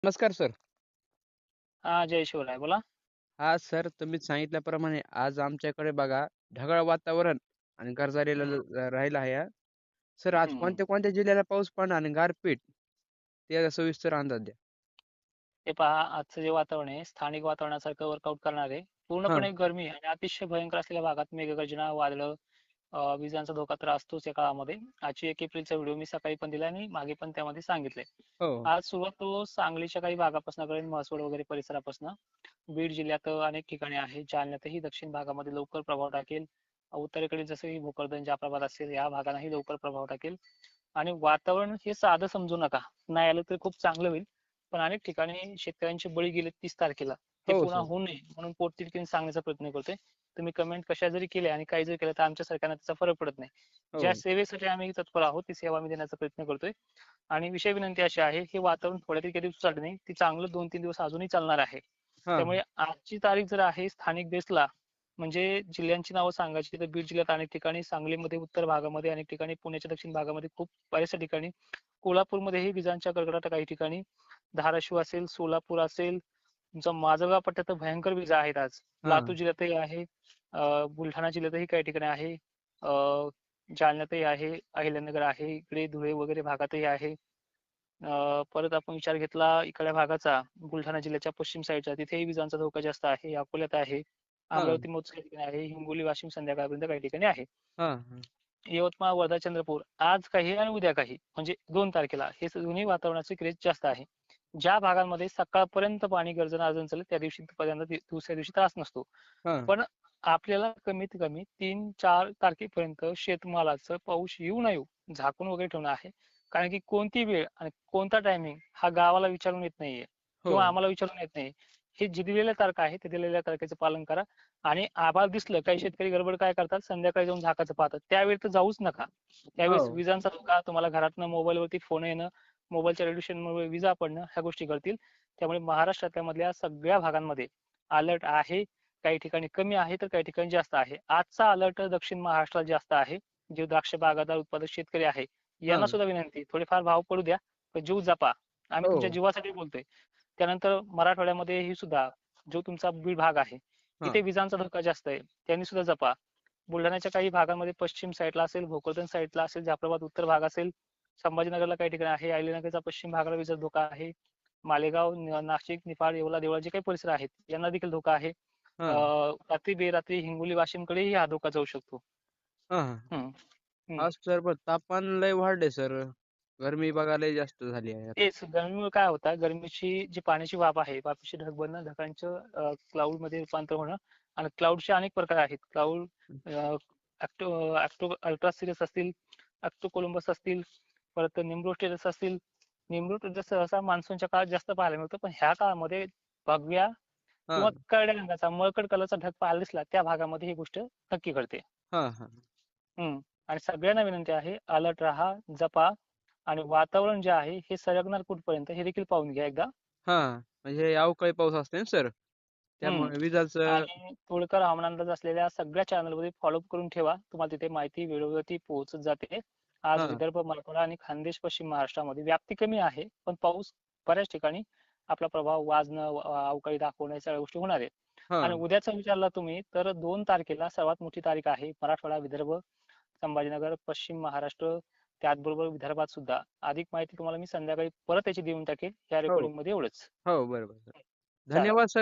नमस्कार सर. हां, जय शिवराय. बोला. हां सर, तुम्ही सांगितल्याप्रमाणे आज आमच्याकडे बघा ढगाळ वातावरण आणि गरजालेलं हं, राहिलं आहे हां. सर आज हं. कोणत्या-कोणत्या जिल्ह्याला पाऊस पडणार आणि गारपीट ते सविस्तर अंदाज द्या? हे पहा, आजचं जे वातावरण आहे, स्थानिक वातावरणासारखं वर्कआउट करणार आहे. हां. पूर्णपणे गरमी आणि अतिशय भयंकर असलेल्या भागात मेघगर्जना, वादळं, विजांचा धोका तर असतोच या काळामध्ये. आजची 1 एप्रिलचा व्हिडिओ मी सकाळी पण दिला आणि मागे पण त्यामध्ये सांगितलंय. हो. आज सुरुवात तो सांगलीच्या काही भागापासून करेन, म्हसवड वगैरे परिसरापासून. बीड जिल्ह्यात अनेक ठिकाणी आहे. जालन्यातही दक्षिण भागामध्ये लवकर प्रभाव टाकेल. उत्तरेकडे जसं की भोकरदन, जाफराबाद असेल, या भागांनाही लवकर प्रभाव टाकेल. आणि वातावरण हे साधं समजू नका. नाही आलं तर खूप चांगलं होईल. पण अनेक ठिकाणी शेतकऱ्यांचे बळी गेले 30 तारखेला. ते हो पुन्हा सर. होऊ नये म्हणून पोटतिडकीने सांगण्याचा प्रयत्न करतोय. तुम्ही कमेंट कशा जरी केल्या आणि काही जरी केलं तर आमच्या सरकारला त्याचा फरक पडत नाही. ज्या हो. सेवेसाठी आम्ही तत्पर आहोत ती सेवा आम्ही देण्याचा प्रयत्न करतोय. आणि विषय विनंती अशी आहे, हे वातावरण थोड्या तरी काही दिवसासाठी नाही, ती चांगलं 2-3 दिवस अजूनही चालणार आहे. हां. त्यामुळे आजची तारीख जर आहे स्थानिक बेसला म्हणजे जिल्ह्यांची नावं सांगायची तर बीड जिल्ह्यात अनेक ठिकाणी, सांगलीमध्ये उत्तर भागामध्ये अनेक ठिकाणी, पुण्याच्या दक्षिण भागामध्ये खूप बऱ्याचशा ठिकाणी, कोल्हापूरमध्येही विजांच्या कडकडाटात काही ठिकाणी, धाराशिव असेल, सोलापूर असेल, तुमचा माजलगाव पट्ट्यात तर भयंकर विजा आहेत आज. लातूर हां. जिल्ह्यातही आहे, बुलढाणा जिल्ह्यातही काही ठिकाणी आहे, जालन्यातही आहे, अहिल्यानगर आहे, इकडे धुळे वगैरे भागातही आहे. परत आपण विचार घेतला इकडल्या भागाचा, बुलढाणा जिल्ह्याच्या पश्चिम साईडचा, तिथेही विजांचा धोका जास्त आहे. अकोल्यात आहे, हां. अमरावती मोजक्या ठिकाणी आहे, हिंगोली, वाशिम संध्याकाळपर्यंत काही ठिकाणी आहे. हां. हां. यवतमाळ, वर्धा, चंद्रपूर आज काही आणि उद्या काही म्हणजे 2 तारखेला हे दोन्ही वातावरणाची क्रेज जास्त आहे. ज्या भागांमध्ये सकाळपर्यंत पाणी गर्जना अर्जन चालेल त्या दिवशी पर्यंत दुसऱ्या दिवशी त्रास नसतो. हां. पण आपल्याला कमीत कमी 3-4 तारखेपर्यंत शेतमालाचं पाऊस येऊ न येऊ झाकून वगैरे ठेवणं आहे. कारण की कोणती वेळ आणि कोणता टायमिंग हा गावाला विचारून येत नाहीये हो. किंवा आम्हाला विचारून येत नाही. हे जी दिलेल्या तारखा आहे त्या दिलेल्या तारखेचं पालन करा. आणि आभाळ दिसलं काही शेतकरी गडबड काय करतात संध्याकाळी जाऊन झाकाचं पाहतात. त्यावेळी तर जाऊच नका. त्यावेळेस हो. विजांचा धोका तुम्हाला घरातनं मोबाईलवरती फोन येणं, मोबाईलच्या रेडिएशनमुळे विजा पडणं ह्या गोष्टी घडतील. त्यामुळे महाराष्ट्रातल्या मधल्या सगळ्या भागांमध्ये अलर्ट आहे. काही ठिकाणी कमी आहे तर काही ठिकाणी जास्त आहे. आजचा अलर्ट दक्षिण महाराष्ट्रात जास्त आहे. जे द्राक्ष बागायतदार उत्पादक शेतकरी आहे यांना हां. सुद्धा विनंती थोडेफार भाव पडू द्या, पण जीव जपा. आम्ही हो. तुमच्या जीवासाठी बोलतोय. त्यानंतर मराठवाड्यामध्ये ही सुद्धा जो तुमचा बीड भाग आहे हां. तिथे विजांचा धोका जास्त आहे. त्यांनी सुद्धा जपा. बुलढाण्याच्या काही भागांमध्ये पश्चिम साईडला असेल, भोकरदन साईडला असेल, जाफराबाद उत्तर भाग असेल, संभाजीनगरला काही ठिकाणी आहे, अहिल्यानगरचा पश्चिम भागाला विजांचा धोका आहे. मालेगाव, नाशिक, निफाड, येवला, देवळा जे काही परिसर आहेत यांना देखील धोका आहे. हां. रात्री बेरात्री हिंगोली, वाशिमकडेही हा धोका जाऊ शकतो. हां. हां. हम्म. हम्म. आज सर पण तापमान लय वाढले सर. गरमी बघा लय जास्त झाली आहे आता. तेच गरमीमुळे काय होतं गरमीची जी पाण्याची वाफ आहे वाफेची ढग बनणं ढगांचं क्लाउड मध्ये रूपांतर होणं आणि क्लाउडचे अनेक प्रकार आहेत क्लाउड अल्ट्रा सिरियस असतील कोलंबस असतील परत निम्रोस्टेरस असतील निम्रोस्टेरस सहसा मान्सूनच्या काळात जास्त पाहायला मिळतं पण ह्या काळामध्ये भगव्या किंवा हां. करड्या रंगाचा मळकट कलरचा ढग पाहायला दिसला त्या भागामध्ये ही गोष्ट नक्की घडते. हां. हां. आणि सगळ्यांना विनंती आहे अलर्ट राहा जपा आणि वातावरण जे आहे हे सरकणार कुठपर्यंत हे देखील पाहून घ्या एकदा. हां. म्हणजे अवकाळी पाऊस असते ना सर. हम्म. त्यामुळे विजाचं आणि तोडकर हवामान अंदाज असलेल्या सगळ्या चॅनलमध्ये फॉलोअप करून ठेवा तुम्हाला तिथे माहिती वेळोवेळी पोहोचत जाते. आज हां. विदर्भ मराठवाडा आणि खानदेश पश्चिम महाराष्ट्रामध्ये व्याप्ती कमी आहे पण पाऊस बऱ्याच ठिकाणी आपला प्रभाव वाजणं अवकाळी दाखवणं या सगळ्या गोष्टी होणार आहेत. आणि हां. उद्याचा विचारला तुम्ही तर 2 तारखेला सर्वात मोठी तारीख आहे मराठवाडा विदर्भ संभाजीनगर पश्चिम महाराष्ट्र त्याचबरोबर विदर्भात सुद्धा अधिक माहिती तुम्हाला मी संध्याकाळी परत याची देऊन टाकेल या हो. रेकॉर्डिंग मध्ये एवढंच. हो. बरोबर सर. चालेल. धन्यवाद सर.